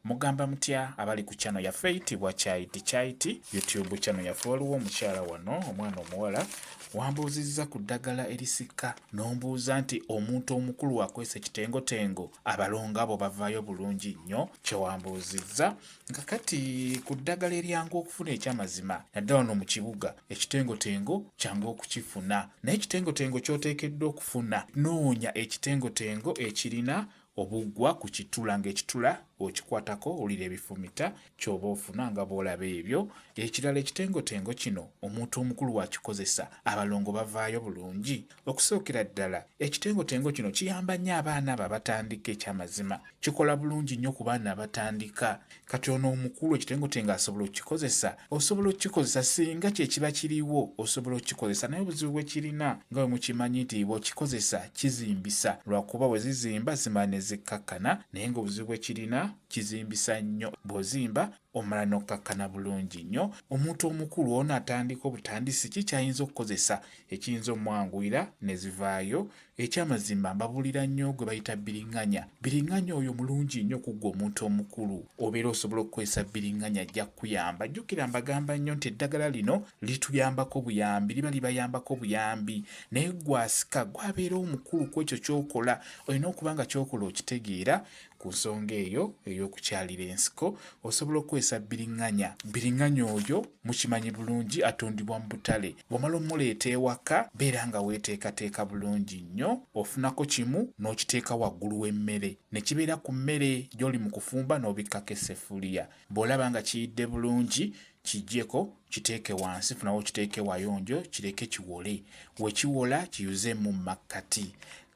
mugamba mutya abali ku channel yaffe eyitibwa Kyaiti YouTube channel yaffe. Waliwo omukyala wano omwana omuwala wambuuzizza ku ddagala erisika n'ombuuza nti omuntu omukulu akwesa ekitengotengo abalongo abo bavaayo bulungi nnyo. Kyewambuuzizza nga kati ku ddagala eryanga okufuna ekyamazima naddala wano mu kibuga ekitengotengo kyangu okukifuna, naye ekitengotengo ky'oteekeddwa okufuna noonya ekitengotengo ekirina obuggwa ku kitula, ng'ekitula okikwatako olira ebifumita ky'oba ofuna nga bw'olaba ebyo. Ekirala ekitengotengo kino omuntu omukulu wakikozesa abalongo bavaayo bulungi. Okusookera ddala ekitengotengo kino kiyamba nnyo abaana abo abatandika ekyamazima, kikola bulungi nnyo ku baana abatandika. Kati ono omukulu ekitengotengo asobola okukikozesa, osobola okukikozesa singa kye kiba kiriwo, osobola okukikozesa naye obuzibu bwe kirina nga bwe mukimanyi nti bw'okikoze kizimbisa, lwakuba bwe zizimba zimala ne zikkakkana, naye ng'obuzibu bwe kirina kizimbisa nnyo. Bw'ozimba omala n'okkakkana bulungi nnyo. Omuntu omukulu ono atandika obutandisi kikyayinza okukozesa ekiyinza omwanguyira ne zivaayo. Ekyamazima mbabuulira nnyo gwe bayita biriŋŋanya. Biriŋŋanya oyo mulungi nnyo kuggwa omuntu omukulu, obeera osobola okukozesa biriŋŋanya ajja kukuyamba. Jjukira mbagamba nnyo nti eddagala lino lituyambako buyambi, liba libayambako buyambi, naye gwasika gwabeera omukulu ku ekyo ky'okola. Olina okuba nga ky'okola okitegeera. Ku nsonga eyo ey'okukyalira ensiko osobola okukozesa biriŋŋanya. Biriŋŋanya oyo mukimanyi bulungi atundibwa mu butale. Bw'omala omuleeta ewaka beera nga weeteekateeka bulungi nnyo, ofunako kimu n'okiteeka waggulu w'emmere, ne kibeera ku mmere gy'oli mu kufumba n'obikkako essefuliya. Bw'olaba nga kiyidde bulungi kijjeko kiteeke wansi, funawo kiteeke wayonjo, kireke kiwole. We kiwola kiyuze mu makkati,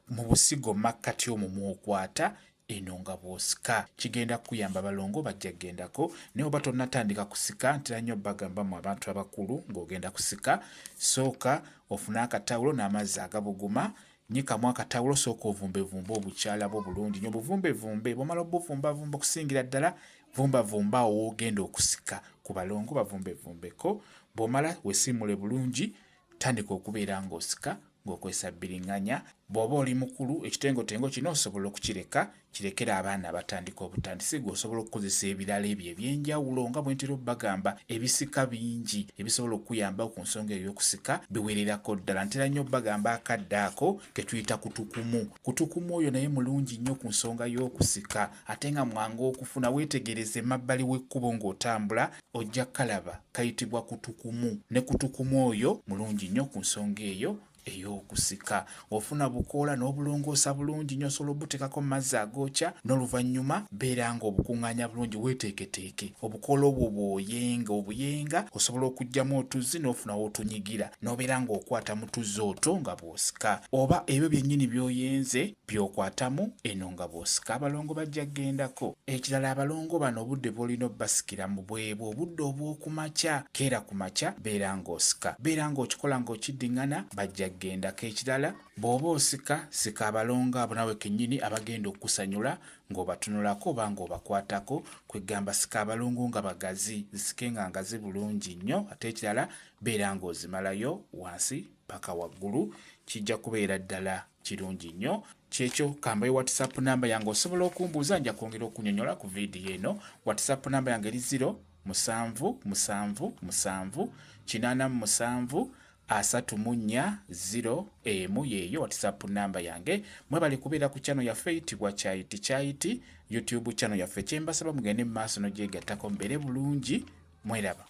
mu busigo makkati omwo mw'okwata eno nga bw'osika. Kigenda kuyamba balongo bajja gendako. Naye oba tonnatandika kusika, ntera nnyo bagamba mu abantu abakulu ng'ogenda kusika, sooka ofune akatawulo n'amazzi agabuguma, nyikamu akatawulo, sooka ovumbevumba obukyala bwo bulungi nnyo. Buvumbevumbe, bw'omala obuvumbavumba okusingira ddala vumbavumba awo w'ogenda okusika. Ku balongo bavumbevumbeko, bw'omala wesimule bulungi, tandika okubeera ng'osika ng'okozesa biriŋŋanya. Bw'oba oli mukulu ekitengotengo kino osobola okukireka, kirekera abaana abatandika obutandisi. Gwe okukozesa ebirala ebyo eby'enjawulo nga bwe ntera obbagamba, ebisika bingi ebisobola okuyamba ku nsonga ey'okusika biwererako ddala. Ntera nnyo obbagamba akadde ako ke tuyita kutukumu. Kutukumu oyo naye mulungi nnyo ku nsonga y'okusika, ate nga mwangu okufuna. Weetegereze emabbali w'ekkubo ng'otambula ojja kalaba kayitibwa kutukumu, ne kutukumu oyo mulungi nnyo ku nsonga eyo ey'okusika. Ofuna bukoola n'obulongoosa bulungi nnyo, osobola obuteekako mu mazzi agookya, n'oluvannyuma beera nga obukuŋŋaanya bulungi, weeteeketeeke. Obukoola obwo obuyenga osobola okuggyamu otuzzi n'ofunawo otunyigira, n'obeera ng'okwata mu tuzzi otwo nga bw'osika, oba ebyo byennyini by'oyenze by'okwatamu eno nga bw'osika. Abalongo bajja gendako. Ekirala abalongo bano obudde bw'olina obbasikiramu bwebwo obudde obw'okumakya. Keera ku makya beera ng'osika, beera ng'okikola ng'okiddiŋŋana, bajja gendako. Ekirala bw'oba osika, sika abalongo abo nawe kennyini abagenda okukusanyula ng'obatunulako oba ng'obakwatako. Kwegamba sika abalongo nga bagazi, zisike nga ngazi bulungi nnyo. Ate ekirala beera ng'ozimalayo wansi paka waggulu, kijja kubeera ddala kirungi nnyo. Kyekyo kambayo WhatsApp namba yange, osobola okumbuuza, nja kwongera okunnyonnyola ku vidiyo eno. WhatsApp namba yange eri 0778734 yeeyo WhatsApp namba yange. Mwebale kubeera ku channel yaffe eyitibwa Kyaiti YouTube channel yaffe. Kyembasaba mugende mu maaso n'ogyegattako, mbeere bulungi. Mweraba.